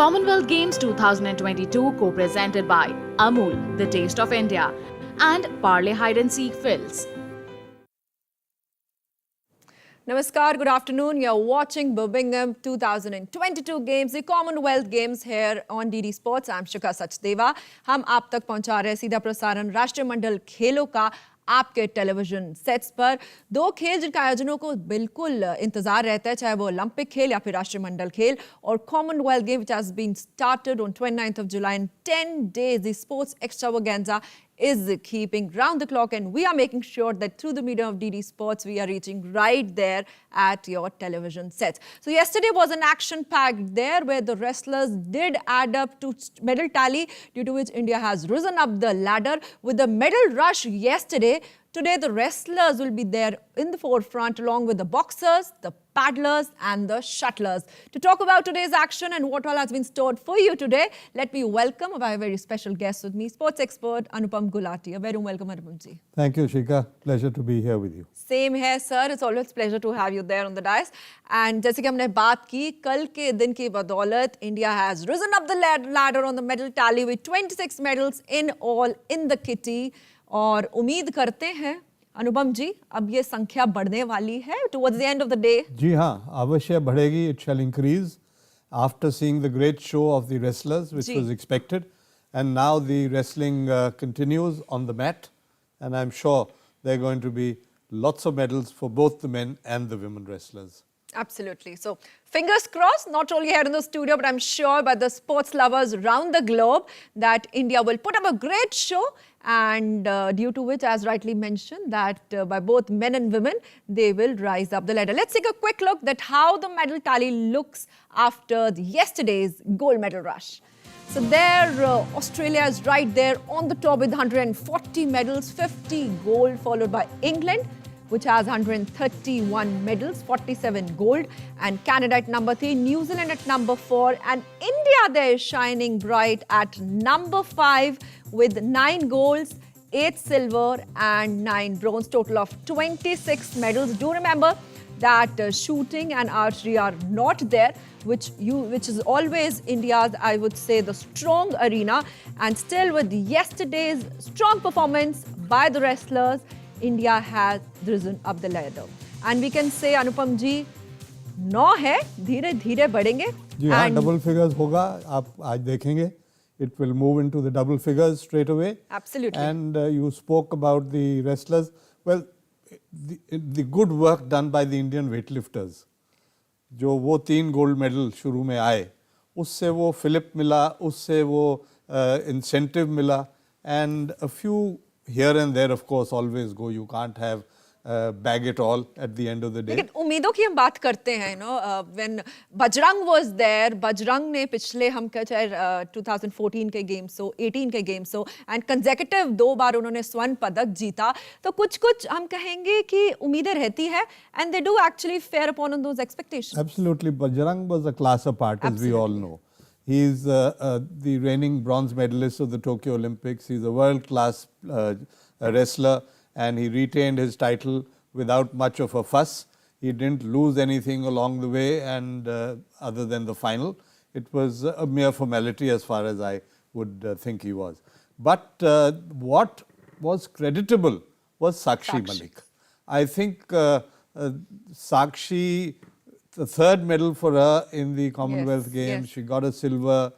Commonwealth Games 2022 co-presented by Amul, The Taste of India, and Parle Hide and Seek Fills. Namaskar, good afternoon. You're watching Birmingham 2022 Games, the Commonwealth Games here on DD Sports. I'm Shikha Sachdeva. हम आप तक पहुंचा रहे हैं सीधा प्रसारण राष्ट्रमंडल खेलों का आपके टेलीविजन सेट्स पर। दो खेल जिनका आयोजनों को बिल्कुल इंतजार रहता है, चाहे वो ओलंपिक खेल या फिर राष्ट्रमंडल खेल, और Commonwealth game which has been started on 29th of July in 10 days. The sports extravaganza is keeping round the clock, and we are making sure that through the medium of DD Sports we are reaching right there at your television sets. So yesterday was an action-packed there where the wrestlers did add up to medal tally, due to which India has risen up the ladder with the medal rush yesterday. Today the wrestlers will be there in the forefront along with the boxers, the paddlers and the shuttlers. To talk about today's action and what all has been stored for you today, let me welcome a very special guest with me, sports expert Anupam Gulati. A very welcome, Anupam ji. Thank you, Shikha. Pleasure to be here with you. Same here, sir. It's always a pleasure to have you there on the dais. And जैसे कि हमने बात की, कल के दिन की बदौलत India has risen up the ladder on the medal tally with 26 medals in all in the kitty. और उम्मीद करते हैं अनुपम जी अब ये संख्या बढ़ने वाली है towards the end of the day. जी हाँ, अवश्य बढ़ेगी. It shall increase after seeing the great show of the wrestlers, which was expected, and now the wrestling continues on the mat, and I'm sure there are going to be lots of medals for both the men and the women wrestlers. Absolutely. So fingers crossed, not only here in the studio, but I'm sure by the sports lovers around the globe that India will put up a great show, and due to which, as rightly mentioned, that by both men and women, they will rise up the ladder. Let's take a quick look at how the medal tally looks after yesterday's gold medal rush. So there, Australia is right there on the top with 140 medals, 50 gold, followed by England, which has 131 medals, 47 gold, and Canada at number 3, New Zealand at number 4, and India there is shining bright at number 5 with 9 golds, 8 silver and 9 bronze, total of 26 medals. Do remember that shooting and archery are not there, which is always India's, I would say, the strong arena, and still with yesterday's strong performance by the wrestlers, India has risen up the ladder. And we can say, Anupam ji, 9 है, धीरे-धीरे बढ़ेंगे. जी हाँ, double figures होगा. आप आज देखेंगे. It will move into the double figures straight away. Absolutely. And you spoke about the wrestlers. Well, the good work done by the Indian weightlifters. जो वो 3 gold medal शुरू में आए, उससे वो Philip मिला, उससे वो incentive मिला, and a few here and there, of course, always go. You can't have bag it all at the end of the day. लेकिन उम्मीदों की हम बात करते हैं, when Bajrang was there, Bajrang ने पिछले हम चाहे 2014 के गेम्स हो, 18 के गेम्स हो, and consecutive 2 बार उन्होंने स्वर्ण पदक जीता, तो कुछ हम कहेंगे कि उम्मीदें रहती है, and they do actually fare upon those expectations. Absolutely, Bajrang was a class apart, as we all know. He is the reigning bronze medalist of the Tokyo Olympics. He is a world-class wrestler, and he retained his title without much of a fuss. He didn't lose anything along the way, and other than the final, it was a mere formality as far as I would think he was. But what was creditable was Sakshi Malik. I think Sakshi, the 3rd medal for her in the Commonwealth Games. She got a silver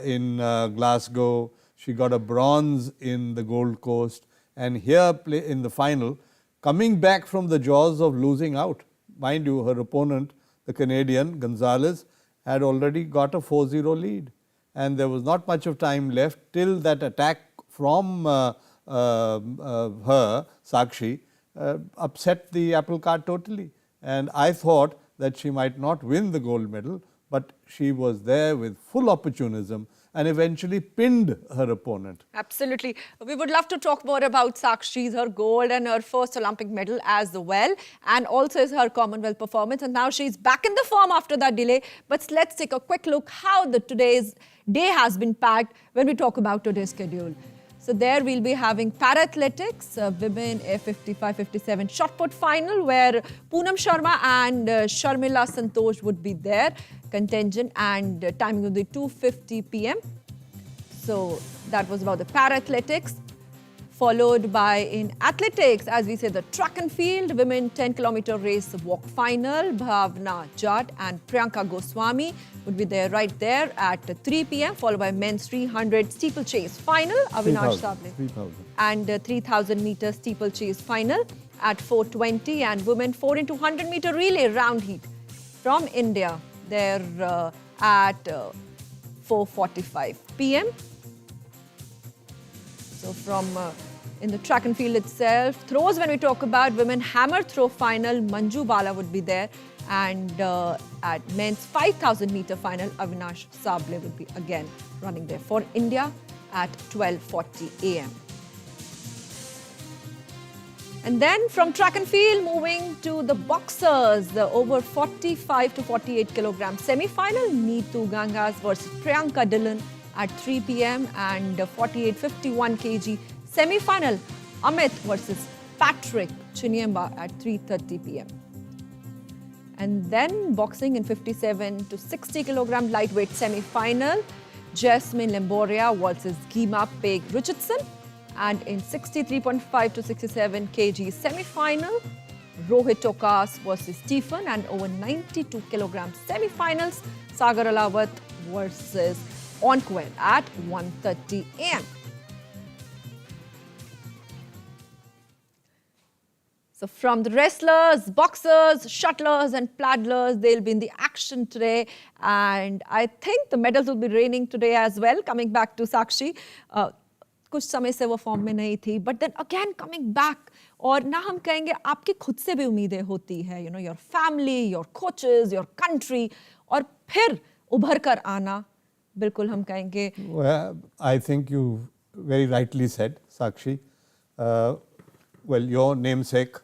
in Glasgow. She got a bronze in the Gold Coast. And here in the final, coming back from the jaws of losing out. Mind you, her opponent, the Canadian, Gonzalez, had already got a 4-0 lead. And there was not much of time left till that attack from her, Sakshi, upset the apple cart totally. And I thought that she might not win the gold medal, but she was there with full opportunism and eventually pinned her opponent. Absolutely. We would love to talk more about Sakshi's, her gold and her first Olympic medal as well, and also her Commonwealth performance. And now she's back in the form after that delay. But let's take a quick look how today's day has been packed when we talk about today's schedule. So there we'll be having para-athletics, women F55-57 shot put final, where Poonam Sharma and Sharmila Santosh would be there. contingent, and timing will be 2:50 p.m. So that was about the para-athletics. Followed by in athletics, as we say, the track and field, women 10-kilometer race walk final. Bhavna Jat and Priyanka Goswami would be there right there at 3 p.m. Followed by men's 300 steeplechase final, Avinash Sable. 3,000. And 3,000 meter steeplechase final at 4:20. And women 4 into 100 meter relay round heat from India there at 4:45 p.m. So from in the track and field itself, throws, when we talk about women hammer throw final, Manju Bala would be there. And at men's 5,000 meter final, Avinash Sable will be again running there for India at 12:40 a.m. And then from track and field, moving to the boxers, the over 45 to 48 kilogram semi-final, Neetu Gangas versus Priyanka Dhillon at 3 p.m. and 48-51 kg semi-final, Amit versus Patrick Chinyemba at 3:30 p.m. And then boxing in 57 to 60 kilogram lightweight semi-final, Jasmine Lemboria versus Gima Peg Richardson. And in 63.5 to 67 kg semi-final, Rohit Tokas versus Stephen. And over 92 kilogram semi-finals, Sagar Alawat versus Onquel at 1:30 a.m. So from the wrestlers, boxers, shuttlers and paddlers, they'll be in the action today. And I think the medals will be raining today as well. Coming back to Sakshi, कुछ समय से वो form में नहीं थी, but then again coming back, और ना हम कहेंगे आपकी खुद से भी उम्मीदें होती है, you know, your family, your coaches, your country, और फिर उभर कर आना, बिल्कुल हम कहेंगे. I think you very rightly said, Sakshi. Well, your namesake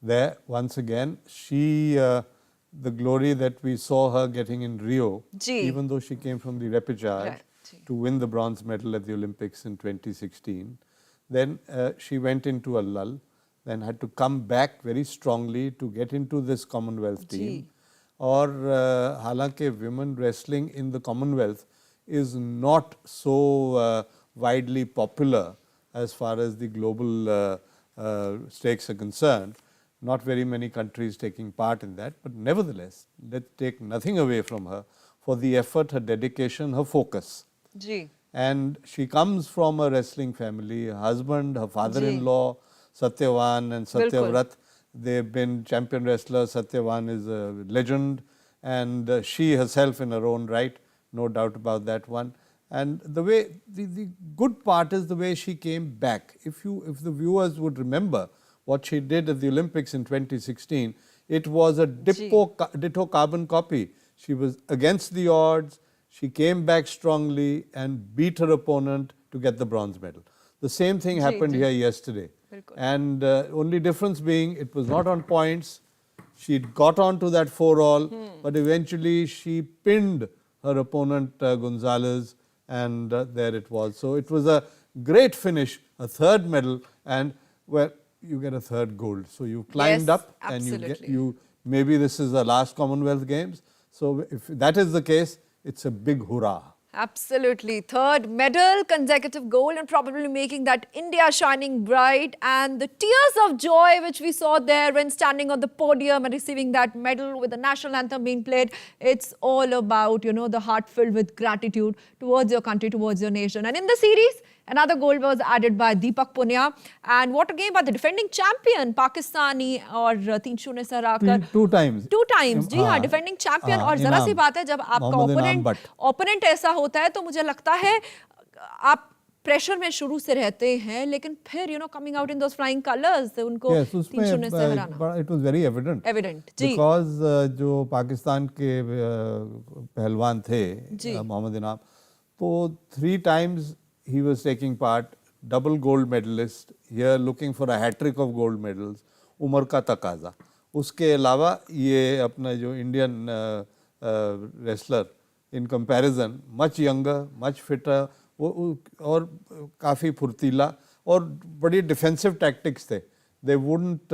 there once again, she the glory that we saw her getting in Rio, even though she came from the repechage to win the bronze medal at the Olympics in 2016. Then she went into a lull, then had to come back very strongly to get into this Commonwealth team. Or हालांकि women wrestling in the Commonwealth is not so widely popular as far as the global stakes are concerned. Not very many countries taking part in that, but nevertheless, let's take nothing away from her for the effort, her dedication, her focus. And she comes from a wrestling family. Her husband, her father-in-law, Sathiyan and Satyavrat, they've been champion wrestlers. Sathiyan is a legend, and she herself in her own right, no doubt about that one. And the way, the good part is the way she came back. If the viewers would remember what she did at the Olympics in 2016, it was a ditto carbon copy. She was against the odds. She came back strongly and beat her opponent to get the bronze medal. The same thing happened here yesterday. And only difference being, it was not on points. She got on to that 4-all, but eventually she pinned her opponent Gonzalez, and there it was. So it was a great finish, a third medal, and well, you get a third gold. So you climbed up, and you maybe this is the last Commonwealth Games. So if that is the case, it's a big hurrah. Absolutely. Third medal, consecutive gold, and probably making that India shining bright. And the tears of joy which we saw there when standing on the podium and receiving that medal with the national anthem being played, it's all about, you know, the heart filled with gratitude towards your country, towards your nation. And in the series, another gold was added by Deepak Punia. And what again by the defending champion, Pakistani, or 3-0 से हराकर two times. जी हाँ, defending champion. और जरा सी बात है, जब आपका opponent ऐसा होता है, तो मुझे लगता है आप प्रेशर में शुरू से रहते हैं, लेकिन फिर you know coming out in those flying colors, उनको 3-0 से हराना. It was very evident. Ji. Because जो पाकिस्तान के पहलवान थे, मोहम्मद इनाम, तो 3 times he was taking part, double gold medalist, here looking for a hat-trick of gold medals, उम्र का तकाजा. उसके अलावा ये अपना जो Indian wrestler in comparison, much younger, much fitter, और काफ़ी फुर्तीला, और बड़ी defensive tactics थे. They wouldn't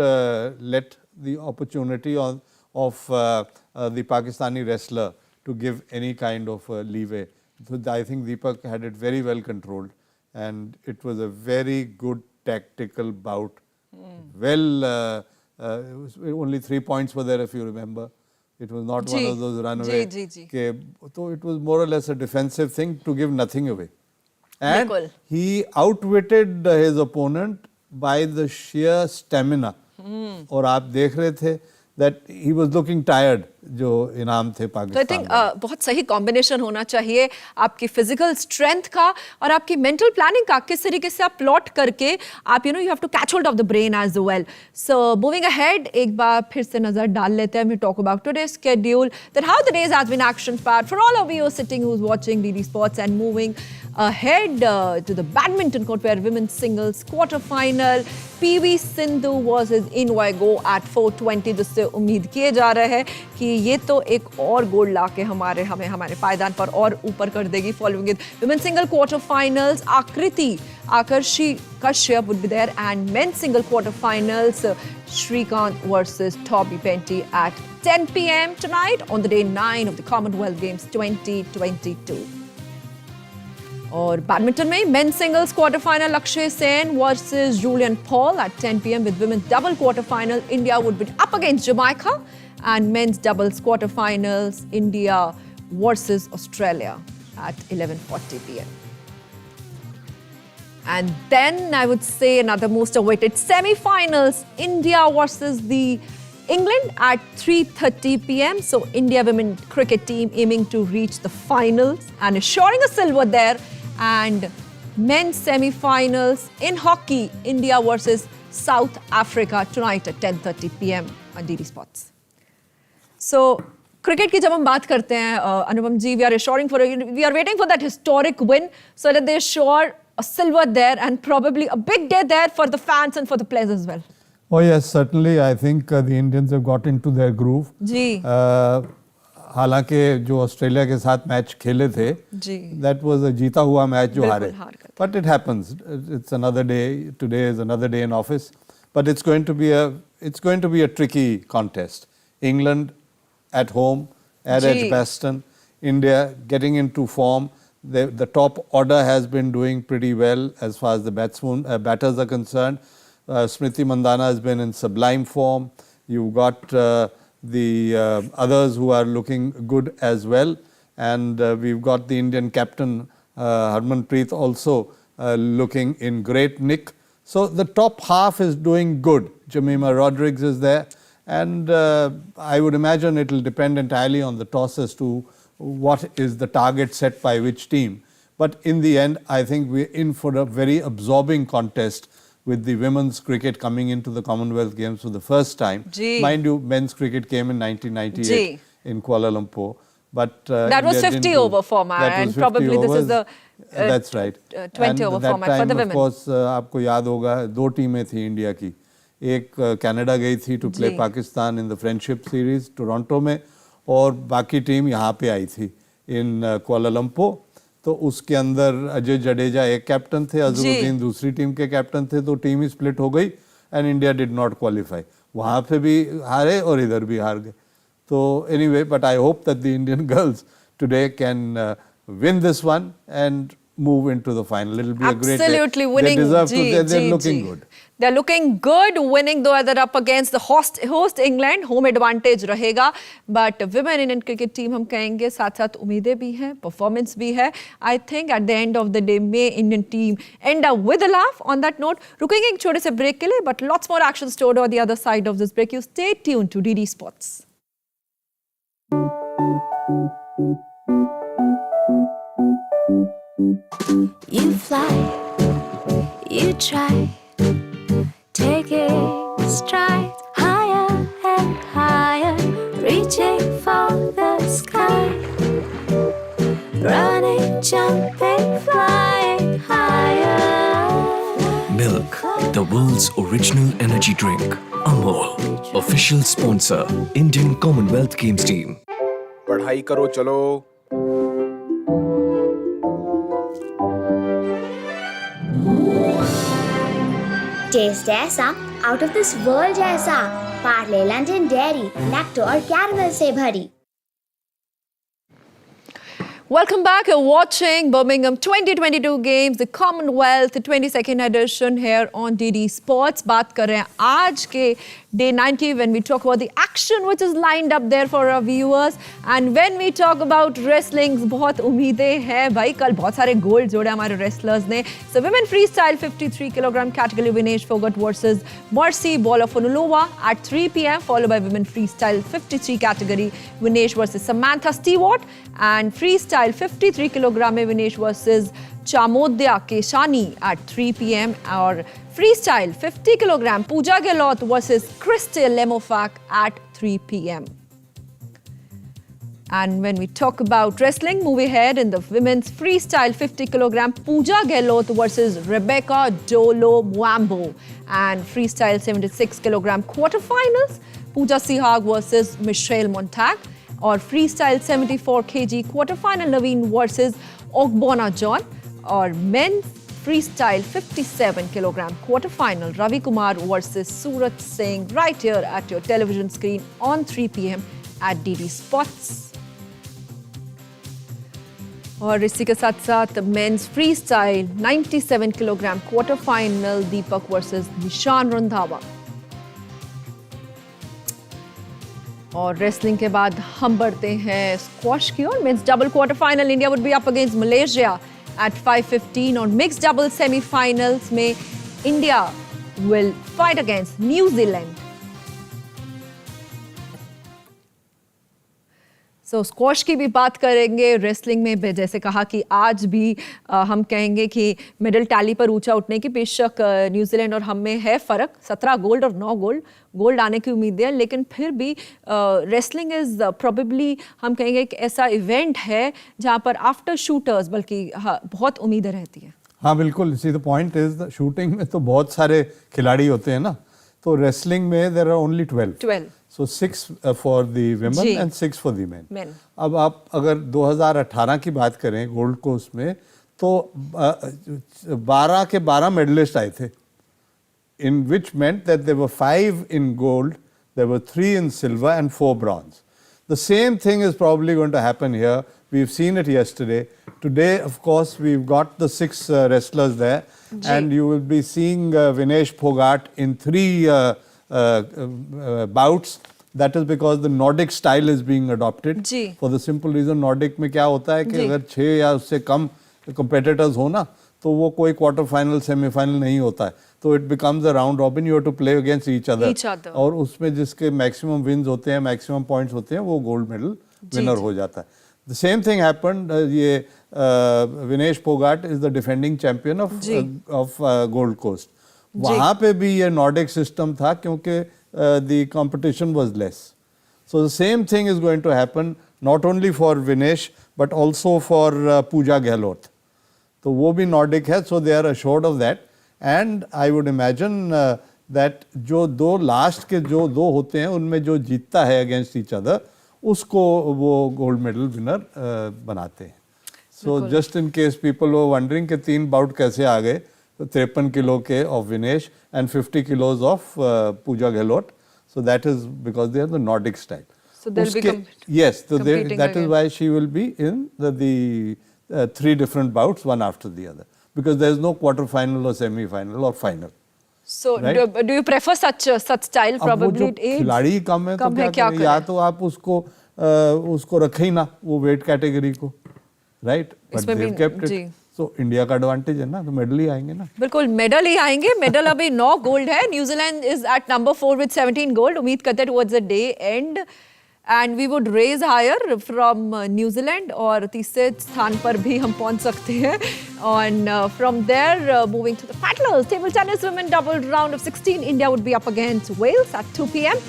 let the opportunity of the Pakistani wrestler to give any kind of leeway. So I think Deepak had it very well controlled, and it was a very good tactical bout. Well, it was only 3 points were there, if you remember. It was not one of those runaway. So it was more or less a defensive thing to give nothing away. And he outwitted his opponent by the sheer stamina. और आप देख रहे थे that he was looking tired जो इनाम थे पाकिस्तान। तो I think बहुत सही कॉम्बिनेशन होना चाहिए आपकी फिजिकल स्ट्रेंथ का और आपकी मेंटल प्लानिंग का, किस तरीके से आप प्लॉट करके आप you have to catch hold of the brain as well. So moving ahead, एक बार फिर से नजर डाल लेते हैं, we talk about today schedule, that how the days has been action packed for all of you sitting who is watching DD sports and moving ahead to the badminton court where women's singles quarter final PV Sindhu versus Inwai go at 4:20, जिससे उम्मीद किए जा रहे हैं कि ये तो एक और गोल्ड लाके हमारे पायदान पर और ऊपर कर देगी। Following it women's single quarter finals, Akarshi Kashyap would be there, and men's single quarter finals, Shrikant versus Toby Penty at 10 p.m. tonight on the day 9 of the Commonwealth Games 2022. और badminton में men's singles quarter final, Lakshya Sen versus Julian Paul at 10 p.m. with women's double quarter final, India would be up against Jamaica, and men's doubles quarter finals, India versus Australia at 11:40 p.m. And then I would say another most awaited semi-finals, India versus the England at 3:30 p.m. So India women cricket team aiming to reach the finals and assuring a silver there. And men's semi-finals in hockey, India versus South Africa tonight at 10:30 p.m. on DD Sports. So cricket की जब हम बात करते हैं अनुपम जी, we are waiting for that historic win so that they assure a silver there and probably a big day there for the fans and for the players as well. Oh yes, certainly. I think the Indians have got into their groove. जी हालांकि जो Australia के साथ match खेले थे, that was a जीता हुआ match जो हारे, but it happens. It's another day. Today is another day in office, but it's going to be a tricky contest. England at home at Edgbaston, India getting into form. The top order has been doing pretty well as far as the batters are concerned. Smriti Mandhana has been in sublime form. You've got the others who are looking good as well, and we've got the Indian captain Harmanpreet also looking in great nick. So the top half is doing good. Jemima Rodrigues is there, and I would imagine it will depend entirely on the toss as to what is the target set by which team. But in the end, I think we're in for a very absorbing contest, with the women's cricket coming into the Commonwealth Games for the first time. Mind you, men's cricket came in 1998 in Kuala Lumpur. But that was 50 over format, and probably this is the that's right. 20 over format for the women. Of course, आपको याद होगा 2 टीमें थी India की, एक Canada गई थी to play Pakistan in the friendship series Toronto में, और बाकी टीम यहाँ पे आई थी इन कुआला लंपुर। तो उसके अंदर अजय जडेजा एक कैप्टन थे, अजहरुद्दीन दूसरी टीम के कैप्टन थे, तो टीम ही स्प्लिट हो गई and India did not qualify. वहाँ पे भी हारे और इधर भी हार गए। तो anyway, but I hope that the Indian girls today can win this one and move into the final. It'll be a great day. Absolutely winning. They deserve to. They're looking good. They're looking good, winning though they're up against the host England. Home advantage रहेगा. But women Indian cricket team हम कहेंगे साथ साथ उम्मीदें भी हैं, performance भी है. I think at the end of the day may Indian team end up with a laugh. On that note, रुकेंगे एक छोटे से break के लिए, but lots more action stored on the other side of this break. You stay tuned to DD Sports. You fly, you try, taking strides higher and higher, reaching for the sky, running, jumping, flying higher. Milk, the world's original energy drink. Amul, official sponsor, Indian Commonwealth Games team. पढ़ाई करो चलो। Test ऐसा out of this world जैसा, Parle London dairy lacto और caramel से भरी। Welcome back. You're watching Birmingham 2022 games, the Commonwealth 22nd edition here on DD Sports. बात कर रहे हैं आज के day 90 when we talk about the action which is lined up there for our viewers, and when we talk about wrestling, बहुत उम्मीदें हैं भाई. कल बहुत सारे गोल्ड जोड़े हमारे wrestlers ने. So women freestyle 53 kg category, Vinesh Phogat versus Mercy Bolofonulova at 3 p.m. followed by women freestyle 53 category, Vinesh versus Samantha Stewart, and freestyle 53 kg में Vinesh versus Chamodya Keshani at 3 p.m. और freestyle 50 kg Pooja GEHLOT versus Crystal Lemofak at 3 p.m. And when we talk about wrestling, move ahead in the women's freestyle 50 kg Pooja GEHLOT versus Rebecca Dolo Mwambo, and freestyle 76 kg quarterfinals Pooja Sihag versus Michelle Montag, or freestyle 74 kg quarterfinal Naveen versus Ogbonna John, or men's freestyle 57 kg quarterfinal Ravi Kumar versus Surat Singh, right here at your television screen on 3 p.m. at DD Sports. और इसी के साथ साथ mains freestyle 97 kg quarter दीपक versus निशान रंधावा. और wrestling के बाद हम बढ़ते हैं स्क्वॉश की ओर. Men's double quarter final India would be up against Malaysia at 5:15, और मिक्स डबल सेमीफाइनल्स में India will fight against New Zealand. So squash की भी बात करेंगे. रेसलिंग में भी जैसे कहा कि आज भी हम कहेंगे कि मेडल टैली पर ऊंचा उठने की बेशक न्यूजीलैंड और हम में है फ़र्क. 17 गोल्ड और 9 गोल्ड आने की उम्मीदें हैं, लेकिन फिर भी रेसलिंग इज़ प्रोबेबली हम कहेंगे एक ऐसा इवेंट है जहां पर आफ्टर शूटर्स बल्कि बहुत उम्मीदें रहती हैं. हाँ बिल्कुल. See the point is shooting में तो बहुत सारे खिलाड़ी होते हैं ना, तो रेसलिंग में there are only 12. So 6 for the women and 6 for the men. अब आप अगर 2018 की बात करें गोल्ड कोस्ट में, तो 12 के 12 मेडलिस्ट आए थे, in which meant that there were 5 in gold, there were 3 in silver and 4 bronze. The same thing is probably going to happen here. We've seen it yesterday. Today, of course, we've got the 6 wrestlers there, and you will be seeing Vinesh Phogat in 3 bouts. That is because the Nordic style is being adopted. For the simple reason, Nordic में क्या होता है कि अगर 6 या उससे कम competitors हो ना, तो वो कोई quarter final, semi final नहीं होता है. तो it becomes a round robin. You have to play against each other. और उसमें जिसके maximum wins होते हैं, maximum points होते हैं, वो gold medal winner हो जाता है. The same thing happened. ये Vinesh Phogat is the defending champion of Gold Coast. वहाँ पे भी ये Nordic system था क्योंकि the competition was less. So the same thing is going to happen not only for Vinesh but also for Pooja GEHLOT. तो वो भी Nordic है, so they are assured of that. And I would imagine that जो दो last के जो दो होते हैं उनमें जो जीतता है against each other, उसको वो गोल्ड मेडल विनर बनाते हैं. So just in case people were wondering कि 3 बाउट कैसे आ गए, तो 53 किलो के of Vinesh and 50 kilos of Pooja GEHLOT. So that is because they are the Nordic style. So they'll be yes, so competing that is again. why she will be in the 3 different bouts, one after the other, because there is no quarter final or semi final or final. So right? do you prefer such style? Probably it is. खिलाड़ी कम है तो क्या करें? या तो आप उसको रखें ही ना वो वेट कैटेगरी को, right? But they have kept it. So India का एडवांटेज है ना, तो मेडल ही आएंगे ना. बिल्कुल मेडल ही आएंगे. मेडल अभी 9 गोल्ड है. New Zealand is at number 4 with 17 gold. उम्मीद करते हैं towards the day end and we would raise higher from New Zealand, और तीसरे स्थान पर भी हम पहुंच सकते हैं. And from there, moving to the paddlers, table tennis women double round of 16, India would be up against Wales at 2 p.m.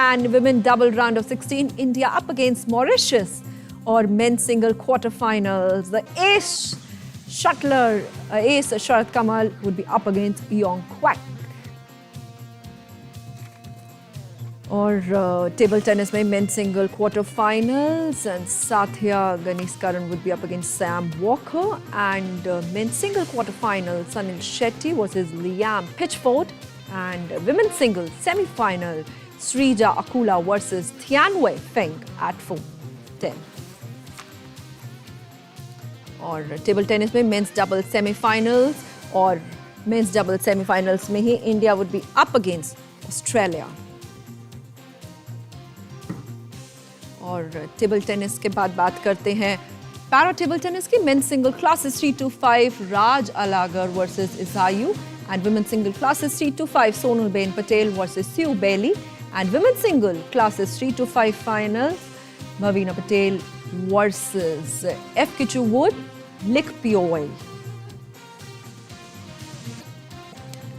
And women double round of 16, India up against Mauritius. Or men's single quarterfinals, the ace shuttler, ace Sharat Kamal would be up against Yong Kwak. Or table tennis में men's single quarterfinals, and GNANSEKARAN would be up against Sam Walker. And men's single quarterfinal, Sunil Shetty versus Liam Pitchford. And women's single semi-final, Srija Akula versus Tianwei Feng at 4:10. और table tennis में men's double semifinals, और men's double semifinals में ही India would be up against Australia. और table tennis के बाद बात करते हैं पैरा टेबल टेनिस की। Men's single classes 3 to 5 Raj Alagar versus इसायू, and women's single classes 3 to 5 Sonal Bain Patel versus Sue Bailey, and women's single classes 3 to 5 finals Bhavina Patel versus F. Kichu Wood, Lik Pioi.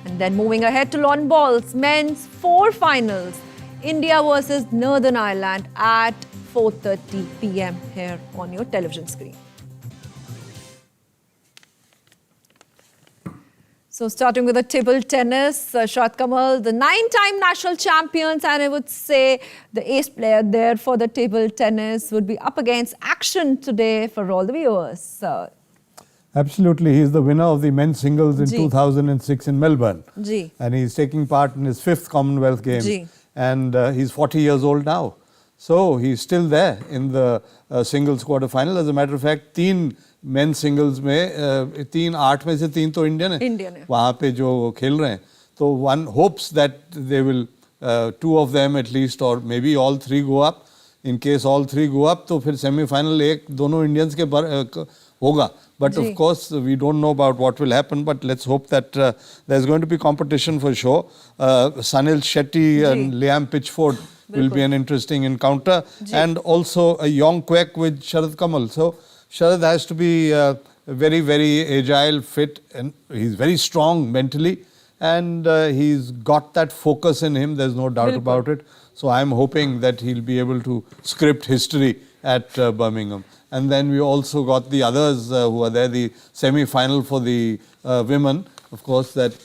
And then moving ahead to lawn bowls, men's 4 finals, India versus Northern Ireland at 4:30 p.m. here on your television screen. So starting with the table tennis, Shad Kamal, the 9-time national champions, and I would say the ace player there for the table tennis would be up against action today for all the viewers. Absolutely, he is the winner of the men's singles in 2006 in Melbourne. Ji. And he is taking part in his 5th Commonwealth Games. Ji. And he's 40 years old now. So he's still there in the singles quarter final. As a matter of fact, 3 men's singles में 3 8 में से 3 तो Indian है वहाँ पे जो खेल रहे हैं, तो one hopes that they will 2 of them at least or maybe all 3 go up. In case all 3 go up तो फिर सेमीफाइनल एक दोनों इंडियंस के होगा. But of course we don't know about what will happen, but let's hope that there's going to be competition for sure. Sunil Shetty and Liam Pitchford will be an interesting encounter, and also a young quack with Sharad Kamal. So Sharad has to be very, very agile, fit, and he's very strong mentally, and he's got that focus in him, there's no doubt about it. So I'm hoping that he'll be able to script history at Birmingham. And then we also got the others who are there, the semi-final for the women. Of course, that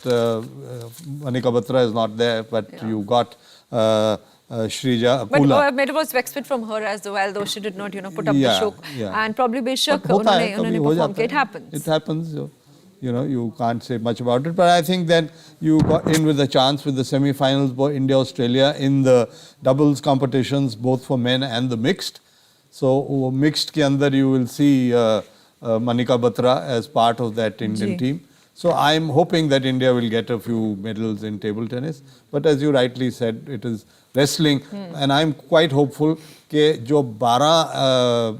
Manika Batra is not there, but you got Shrija Akula. But it was expected from her as well, though she did not, put up the show. And probably Beshak, unhone perform. It happens. It happens. You can't say much about it. But I think then you got in with a chance with the semi-finals, India-Australia in the doubles competitions, both for men and the mixed. So mixed ke andar you will see Manika Batra as part of that Indian team. So I'm hoping that India will get a few medals in table tennis. But as you rightly said, it is wrestling, and I'm quite hopeful कि जो 12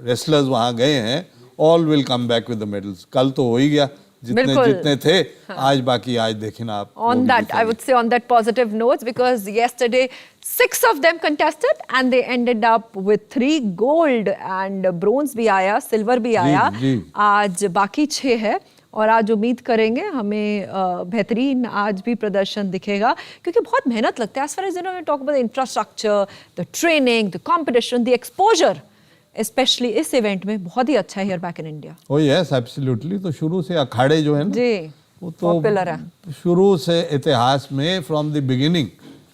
wrestlers वहाँ गए हैं, all will come back with the medals. कल तो हो ही गया, जितने थे, आज बाकी आज देखें ना आप. On that, I would say on that positive notes, because yesterday 6 of them contested and they ended up with 3 gold and bronze भी आया, silver भी आया. आज बाकी 6 है. और आज उम्मीद करेंगे हमें बेहतरीन आज भी प्रदर्शन दिखेगा, क्योंकि बहुत मेहनत लगता है. as far as we talk about the infrastructure, the training, the competition, the exposure, especially इस इवेंट में बहुत ही अच्छा है here back in India. Oh yes, absolutely. तो शुरू से अखाड़े जो है ना, जी, वो तो पॉपुलर है. शुरू से इतिहास में from the beginning,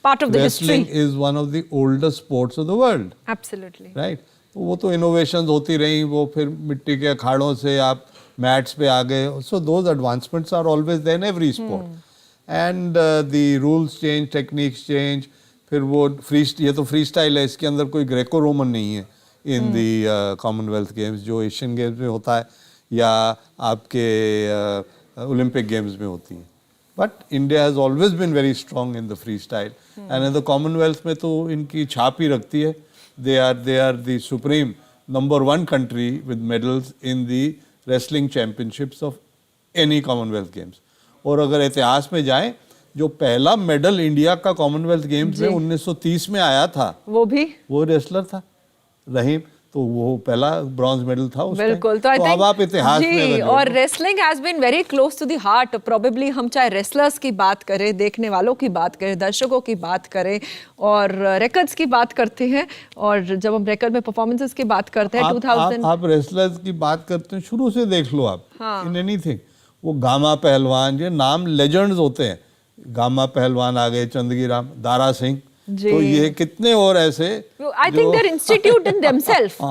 part of the wrestling history is one of the oldest sports of the world. Absolutely. Right. वो तो innovations होती रही, वो फिर मिट्टी के अखाड़ों से आप मैट्स पे आ गए. So those advancements are always there in every sport. And the rules change, techniques change. फिर वो ये तो freestyle है, इसके अंदर कोई ग्रेको रोमन नहीं है in the Commonwealth Games, जो एशियन गेम्स में होता है या आपके Olympic Games में होती है. But India has always been very strong in the freestyle. And in the Commonwealth में तो इनकी छाप ही रखती है. They are the supreme #1 country with medals in the wrestling championships of any Commonwealth Games. और अगर इतिहास में जाएं, जो पहला मेडल इंडिया का कॉमनवेल्थ गेम्स में 1930 में आया था, वो रेसलर था रहीम. तो वो पहला ब्रॉन्ज मेडल था उस बिल्कुल. तो अब आप इतिहास में और wrestling has been very close to the heart. Probably हम चाहे रेसलर्स की बात करें, देखने वालों की बात करें, दर्शकों की बात करें, और रिकॉर्ड्स की बात करते हैं, और जब हम रिकॉर्ड में परफॉर्मेंसेस की बात करते हैं 2000, आप रेसलर्स की बात करते हैं, शुरू से देख लो आप. इन एनीथिंग, वो गामा पहलवान, ये नाम लेजेंड्स होते हैं. गामा पहलवान आ गए, चंदगी राम, दारा सिंह, तो ये कितने और ऐसे. I think they are institute in themselves.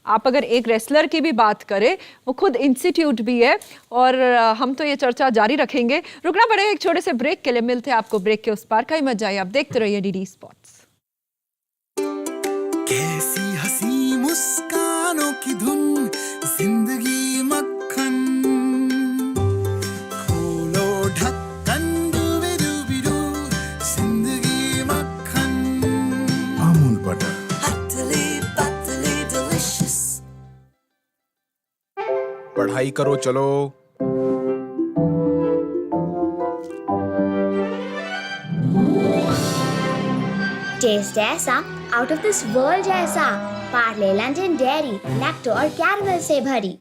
आप अगर एक रेसलर की भी बात करें, वो खुद इंस्टीट्यूट भी है. और हम तो ये चर्चा जारी रखेंगे. रुकना पड़ेगा एक छोटे से ब्रेक के लिए. मिलते हैं आपको ब्रेक के उस पार. का ही मजा आए, आप देखते रहिए डीडी स्पोर्ट्स. कैसी हंसी मुस्कानों की धुन पढ़ाई करो चलो टेस्ट ऐसा आउट ऑफ दिस वर्ल्ड जैसा पार्ले लंडन डेयरी लैक्टो और कैरमल से भरी.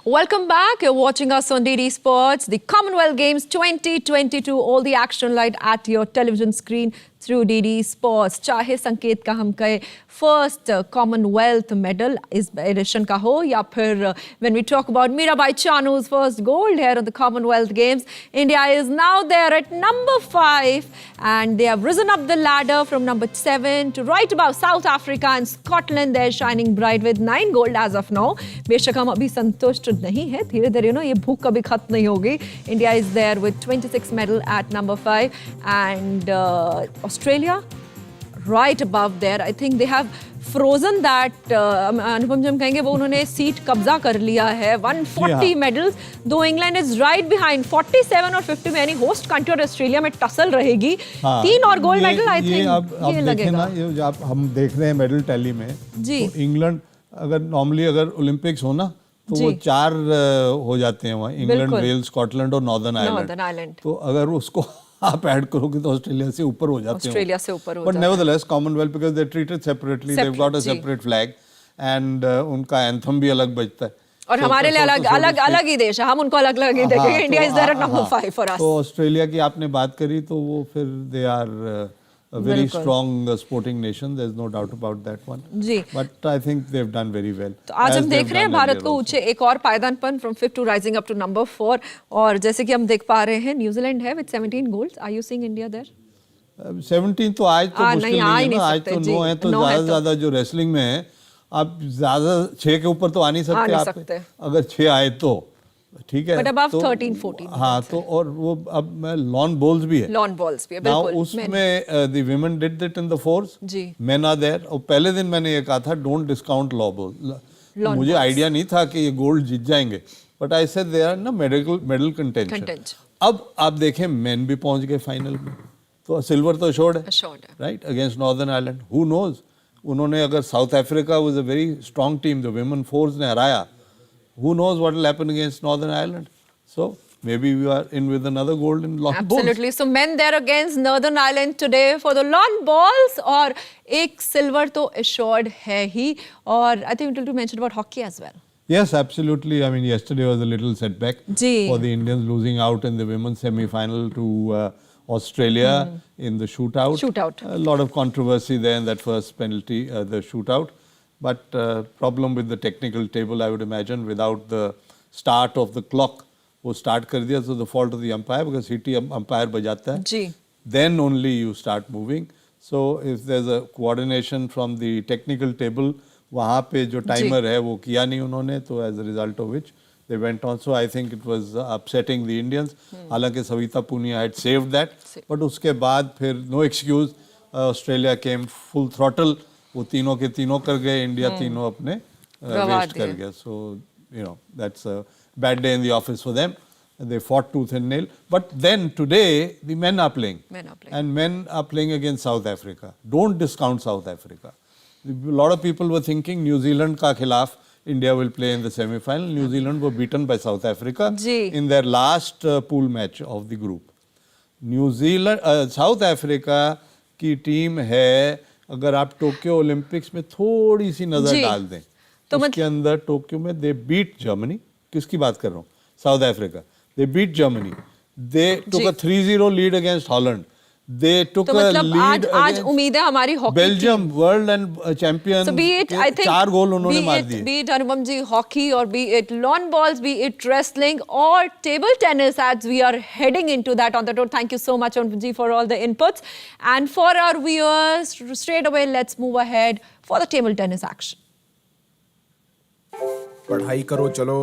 Welcome back. You're watching us on DD Sports, the Commonwealth Games 2022. All the action light at your television screen through DD Sports. चाहे संकेत का हम कहे first Commonwealth medal इस edition का हो या फिर when we talk about Mirabai Chanu's first gold here at the Commonwealth Games, India is now there at number 5 and they have risen up the ladder from number 7 to right above South Africa and Scotland. They're shining bright with 9 gold as of now. बेशक हम अभी संतुष्ट नहीं है, धीरे-धीरे ये भूख कभी खत्म नहीं होगी. India is there with 26 medal at number 5 and Australia right above there. I think they have frozen that अनुपम जी हम कहेंगे वो उन्होंने सीट कब्जा कर लिया है. 140 medals, though England is right behind 47 और 50 में यानी होस्ट कंट्री और ऑस्ट्रेलिया में टसल रहेगी. 3 और गोल्ड मेडल आई थिंक ये लगेगा. ये जब हम देख रहे हैं मेडल टैली में जी. तो इंग्लैंड अगर नॉर्मली अगर ओलंपिक्स हो ना तो वो 4 हो जाते हैं वहाँ, इंग्लैंड, वेल्स, स्कॉटलैंड और नॉर्दर्न आयरलैंड. तो अगर उसको आप ऐड करोगे तो ऑस्ट्रेलिया से ऊपर हो जाते हैं. ऑस्ट्रेलिया से ऊपर हो जाते हैं. But nevertheless, Commonwealth because they're treated separately, they've got a separate flag and उनका एंथम भी अलग बजता है. और हमारे लिए अलग ही देश है, हम उनको अलग ही देखेंगे. India is there at number 5 for us. तो ऑस्ट्रेलिया की आपने बात करी तो वो फिर they are a very strong sporting nation. There's no doubt about that one. जी. But I think they've done very well. तो आज हम देख रहे हैं भारत को ऊंचे एक और पायदान from 5th to rising up to number 4 और जैसे कि हम देख पा रहे हैं न्यूजीलैंड है with 17 golds. Are you seeing India there? 17 तो आज तो मुश्किल नहीं है. आज तो 9 है तो ज्यादा जो रेसलिंग में है आप ज्यादा 6 के ऊपर तो आ नहीं सकते आप. अगर 6 आए तो ठीक है. But above तो 13, 14. हाँ तो और वो अब लॉन बॉल्स भी है. लॉन बॉल्स भी है बिल्कुल. उसमें the women did it in the fours. Ji. Men are there. और पहले दिन मैंने ये कहा था don't discount law balls. मुझे आइडिया नहीं था कि ये गोल्ड जीत जाएंगे. But I said they are ना medal contention. अब आप देखें men भी पहुंच गए फाइनल में तो सिल्वर तो assured है. Right against Northern Ireland. Who knows? उन्होंने अगर south Africa was a very strong team, the women fours ने हराया. Who knows what will happen against Northern Ireland? So maybe we are in with another gold in lawn balls. Absolutely. So men there against Northern Ireland today for the lawn balls और एक silver तो assured है ही और I think we need to mention about hockey as well. Yes, absolutely. I mean, yesterday was a little setback for the Indians losing out in the women's semi-final to Australia in the shootout. A lot of controversy there in that first penalty, the shootout. But problem with the technical table, I would imagine, without the start of the clock, वो start कर दिया so the fault of the umpire because CT umpire बजाता है. जी. Then only you start moving. So if there's a coordination from the technical table, वहाँ पे जो timer है वो किया नहीं उन्होंने तो as a result of which they went on. So I think it was upsetting the Indians. हालांकि Savita Punia had saved that, but उसके बाद फिर no excuse. Australia came full throttle. वो तीनों के तीनों कर गए. इंडिया तीनों अपने वेस्ट कर गया. So you know that's a bad day in the office for them. They fought tooth and nail. But then today the men are playing. And men are playing against South Africa. Don't discount South Africa. A lot of people were thinking New Zealand का खिलाफ India will play in the semi-final. New Zealand were beaten by South Africa in their last pool match of the group. New Zealand, South Africa की team है. अगर आप Tokyo Olympics में थोड़ी सी नजर डाल दें तो उसके अंदर टोक्यो में दे बीट जर्मनी. किसकी बात कर रहा हूँ? साउथ अफ्रीका. They beat Germany. They took a 3-0 lead against Holland. They took a lead आज उम्मीद है हमारी hockey Belgium world and champion. So be it, I think, 4 goal उन्होंने मार दिए. Be it Anupam ji hockey और be it lawn balls, be it wrestling or table tennis as we are heading into that on the road. Thank you so much Anupam ji for all the inputs and for our viewers straight away let's move ahead for the table tennis action. पढ़ाई करो चलो